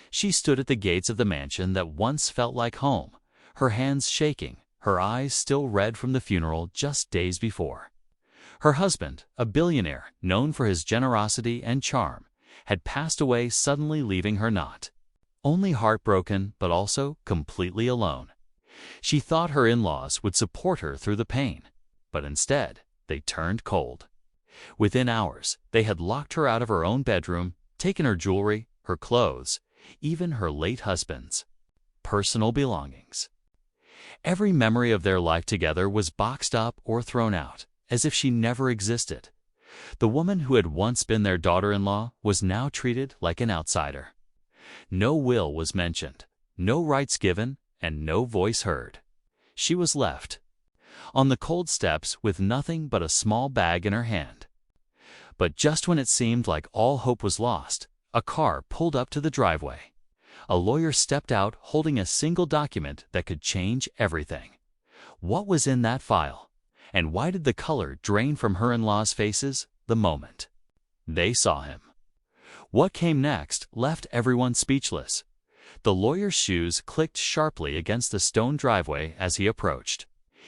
She stood at the gates of the mansion that once felt like home, her hands shaking, her eyes still red from the funeral just days before. Her husband, a billionaire known for his generosity and charm, had passed away, suddenly leaving her not only heartbroken but also completely alone. She thought her in-laws would support her through the pain, but instead they turned cold. Within hours, they had locked her out of her own bedroom, taken her jewelry, her clothes, even her late husband's personal belongings. Every memory of their life together was boxed up or thrown out, as if she never existed. The woman who had once been their daughter-in-law was now treated like an outsider. No will was mentioned, no rights given, and no voice heard. She was left on the cold steps with nothing but a small bag in her hand. But just when it seemed like all hope was lost, a car pulled up to the driveway. A lawyer stepped out holding a single document that could change everything. What was in that file? And why did the color drain from her in-laws' faces the moment they saw him? What came next left everyone speechless. The lawyer's shoes clicked sharply against the stone driveway as he approached,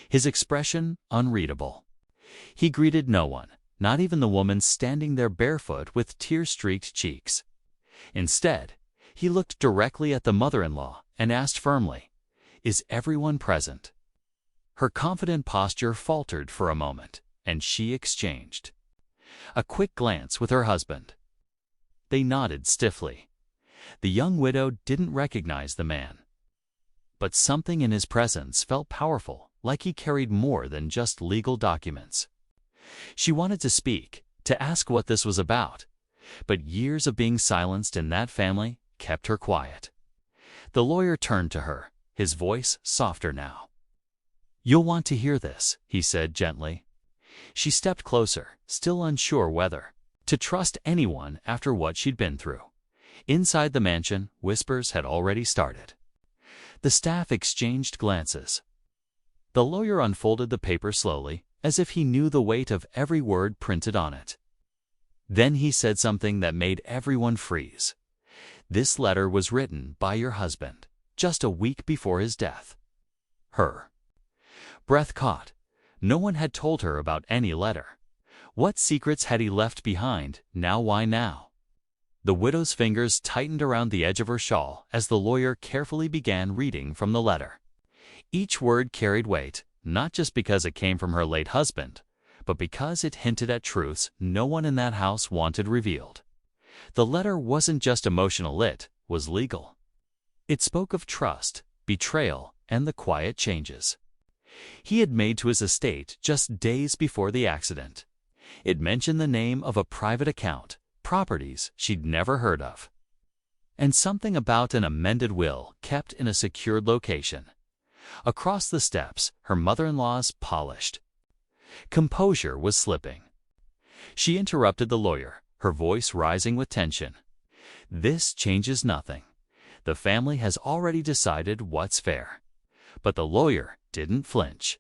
his expression unreadable. He greeted no one, not even the woman standing there barefoot with tear-streaked cheeks. Instead, he looked directly at the mother-in-law and asked firmly, "Is everyone present?" Her confident posture faltered for a moment, and she exchanged a quick glance with her husband. They nodded stiffly. The young widow didn't recognize the man, but something in his presence felt powerful, like he carried more than just legal documents. She wanted to speak, to ask what this was about, but years of being silenced in that family kept her quiet. The lawyer turned to her, his voice softer now. "You'll want to hear this," he said gently. She stepped closer, still unsure whether to trust anyone after what she'd been through. Inside the mansion, whispers had already started. The staff exchanged glances. The lawyer unfolded the paper slowly, as if he knew the weight of every word printed on it. Then he said something that made everyone freeze. "This letter was written by your husband, just a week before his death." Her breath caught. No one had told her about any letter. What secrets had he left behind? Now why now? The widow's fingers tightened around the edge of her shawl as the lawyer carefully began reading from the letter. Each word carried weight, not just because it came from her late husband, but because it hinted at truths no one in that house wanted revealed. The letter wasn't just emotional, it was legal. It spoke of trust, betrayal, and the quiet changes he had made to his estate just days before the accident. It mentioned the name of a private account, properties she'd never heard of, and something about an amended will kept in a secured location. Across the steps, her mother-in-law's polished composure was slipping. She interrupted the lawyer, her voice rising with tension. "This changes nothing. The family has already decided what's fair." But the lawyer didn't flinch.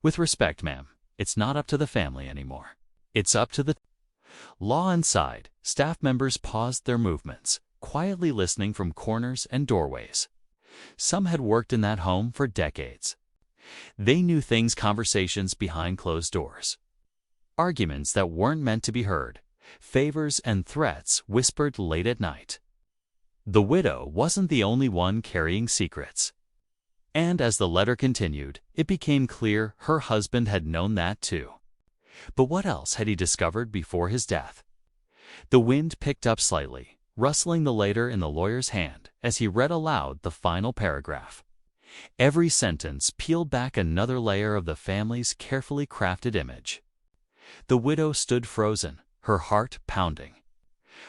"With respect, ma'am, it's not up to the family anymore. It's up to the law." Inside, staff members paused their movements, quietly listening from corners and doorways. Some had worked in that home for decades. They knew things, conversations behind closed doors, arguments that weren't meant to be heard, favors and threats whispered late at night. The widow wasn't the only one carrying secrets. And as the letter continued, it became clear her husband had known that too. But what else had he discovered before his death? The wind picked up slightly, rustling the letter in the lawyer's hand as he read aloud the final paragraph. Every sentence peeled back another layer of the family's carefully crafted image. The widow stood frozen, her heart pounding.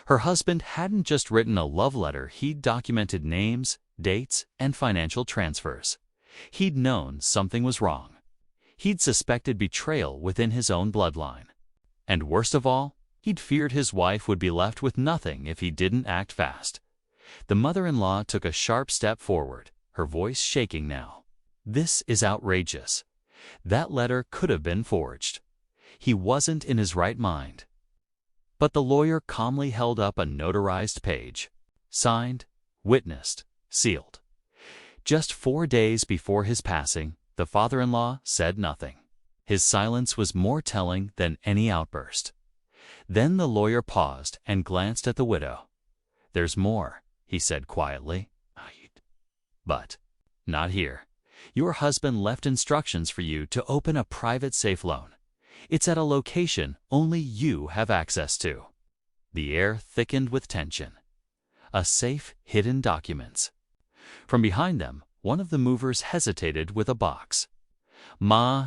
Her husband hadn't just written a love letter, he'd documented names, dates, and financial transfers. He'd known something was wrong. He'd suspected betrayal within his own bloodline. And worst of all, he'd feared his wife would be left with nothing if he didn't act fast. The mother-in-law took a sharp step forward, her voice shaking now. "This is outrageous. That letter could have been forged. He wasn't in his right mind." But the lawyer calmly held up a notarized page, signed, witnessed, sealed. Just 4 days before his passing, the father-in-law said nothing. His silence was more telling than any outburst. Then the lawyer paused and glanced at the widow. "There's more," he said quietly. "But not here. Your husband left instructions for you to open a private safe loan. It's at a location only you have access to." The air thickened with tension. A safe hidden documents. From behind them, one of the movers hesitated with a box.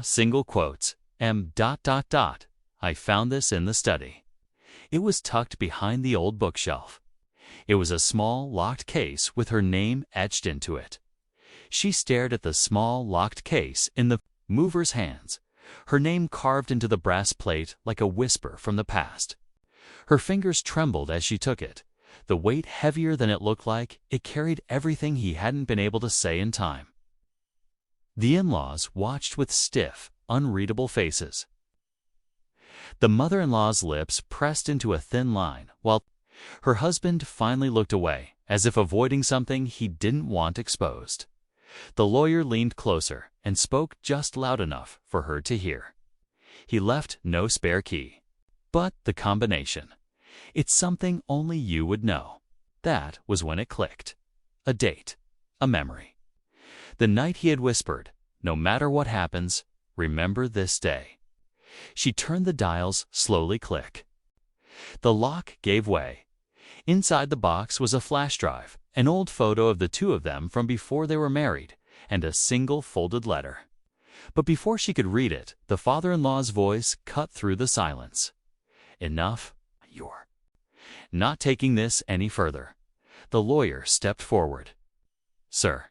Single quotes, I found this in the study. It was tucked behind the old bookshelf. It was a small, locked case with her name etched into it. She stared at the small, locked case in the mover's hands, her name carved into the brass plate like a whisper from the past. Her fingers trembled as she took it, the weight heavier than it looked like it carried everything he hadn't been able to say in time. The in-laws watched with stiff, unreadable faces. The mother-in-law's lips pressed into a thin line, while her husband finally looked away, as if avoiding something he didn't want exposed. The lawyer leaned closer and spoke just loud enough for her to hear. He left no spare key. But the combination. It's something only you would know. That was when it clicked. A date. A memory. The night he had whispered, "No matter what happens, remember this day." She turned the dials slowly click. The lock gave way. Inside the box was a flash drive, an old photo of the two of them from before they were married, and a single folded letter. But before she could read it, the father-in-law's voice cut through the silence. "Enough. You're not taking this any further." The lawyer stepped forward. "Sir,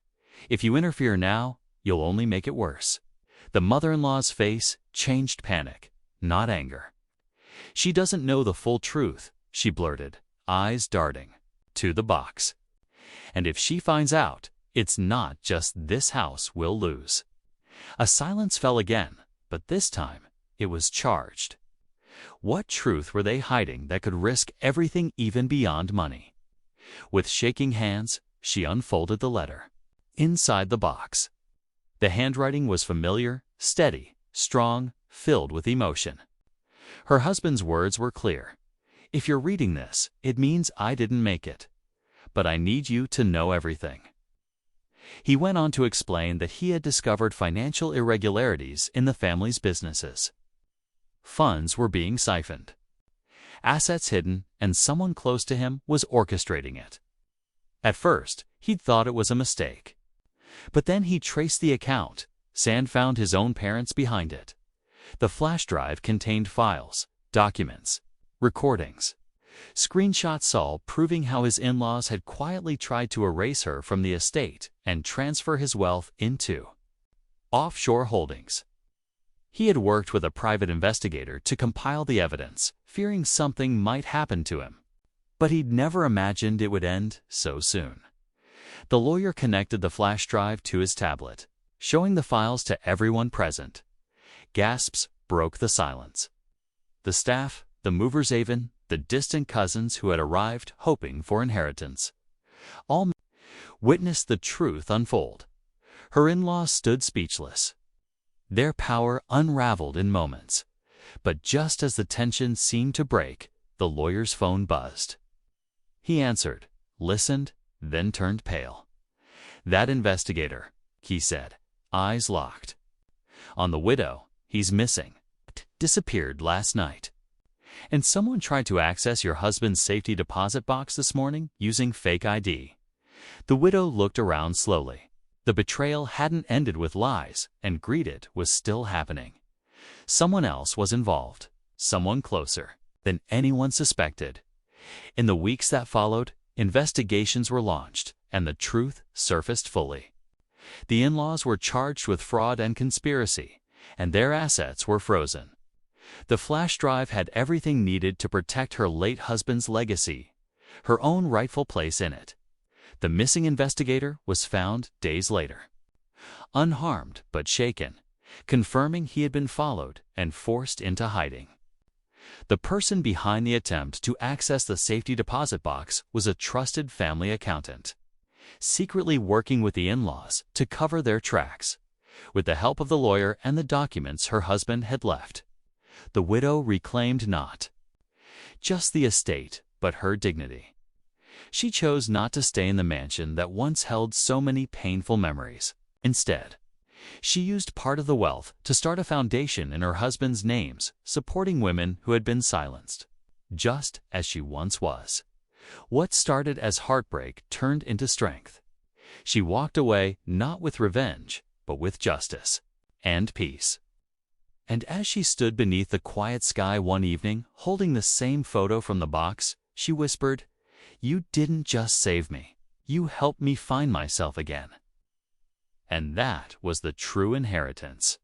if you interfere now, you'll only make it worse." The mother-in-law's face changed panic, not anger. "She doesn't know the full truth," she blurted, eyes darting to the box. "And if she finds out, it's not just this house we'll lose." A silence fell again, but this time it was charged. What truth were they hiding that could risk everything even beyond money? With shaking hands, she unfolded the letter. Inside the box, the handwriting was familiar, steady, strong, filled with emotion. Her husband's words were clear. "If you're reading this, it means I didn't make it. But I need you to know everything." He went on to explain that he had discovered financial irregularities in the family's businesses. Funds were being siphoned, assets hidden, and someone close to him was orchestrating it. At first, he'd thought it was a mistake. But then he traced the account. Sand found his own parents behind it. The flash drive contained files, documents, recordings, screenshots, all proving how his in-laws had quietly tried to erase her from the estate and transfer his wealth into offshore holdings. He had worked with a private investigator to compile the evidence, fearing something might happen to him. But he'd never imagined it would end so soon. The lawyer connected the flash drive to his tablet, showing the files to everyone present. Gasps broke the silence. The staff, the movers, even the distant cousins who had arrived hoping for inheritance, all witnessed the truth unfold. Her in-laws stood speechless. Their power unraveled in moments. But just as the tension seemed to break, the lawyer's phone buzzed. He answered, listened, then turned pale. "That investigator," he said, eyes locked. "On the widow, he's missing. Disappeared last night. And someone tried to access your husband's safety deposit box this morning using fake ID." The widow looked around slowly. The betrayal hadn't ended with lies, and greeted was still happening. Someone else was involved, someone closer than anyone suspected. In the weeks that followed, investigations were launched, and the truth surfaced fully. The in-laws were charged with fraud and conspiracy, and their assets were frozen. The flash drive had everything needed to protect her late husband's legacy, her own rightful place in it. The missing investigator was found days later, unharmed but shaken, confirming he had been followed and forced into hiding. The person behind the attempt to access the safety deposit box was a trusted family accountant. secretly working with the in-laws to cover their tracks. With the help of the lawyer and the documents her husband had left, the widow reclaimed not just the estate, but her dignity. She chose not to stay in the mansion that once held so many painful memories. Instead, she used part of the wealth to start a foundation in her husband's names, supporting women who had been silenced, just as she once was. What started as heartbreak turned into strength. She walked away not with revenge, but with justice and peace. And as she stood beneath the quiet sky one evening, holding the same photo from the box, she whispered, "You didn't just save me. You helped me find myself again." And that was the true inheritance.